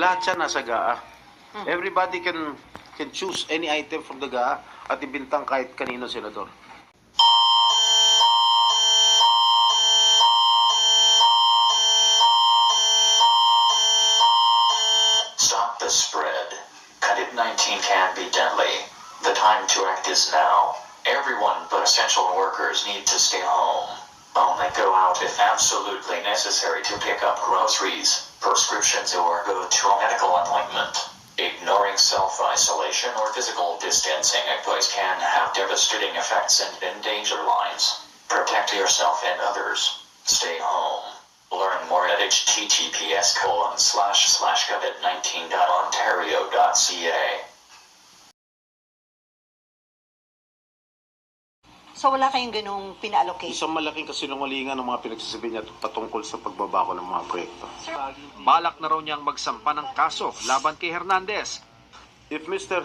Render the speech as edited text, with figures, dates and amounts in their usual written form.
Lahat siya nasa GAA. Everybody can choose any item from the GAA at ibintang kahit kanino, Senador. Stop the spread. COVID-19 can be deadly. The time to act is now. Everyone but essential workers need to stay home. Only go out if absolutely necessary to pick up groceries, prescriptions, or go to a medical appointment. Ignoring self-isolation or physical distancing advice can have devastating effects and endanger lives. Protect yourself and others. Stay home. Learn more at https://covid19.ontario.ca. So wala kayong ganung pina-allocate? Isang malaking kasinungalingan ng mga pinagsasabi niya patungkol sa pagbabako ng mga proyekto. Balak na raw niyang magsampa ng kaso laban kay Hernandez. If Mr.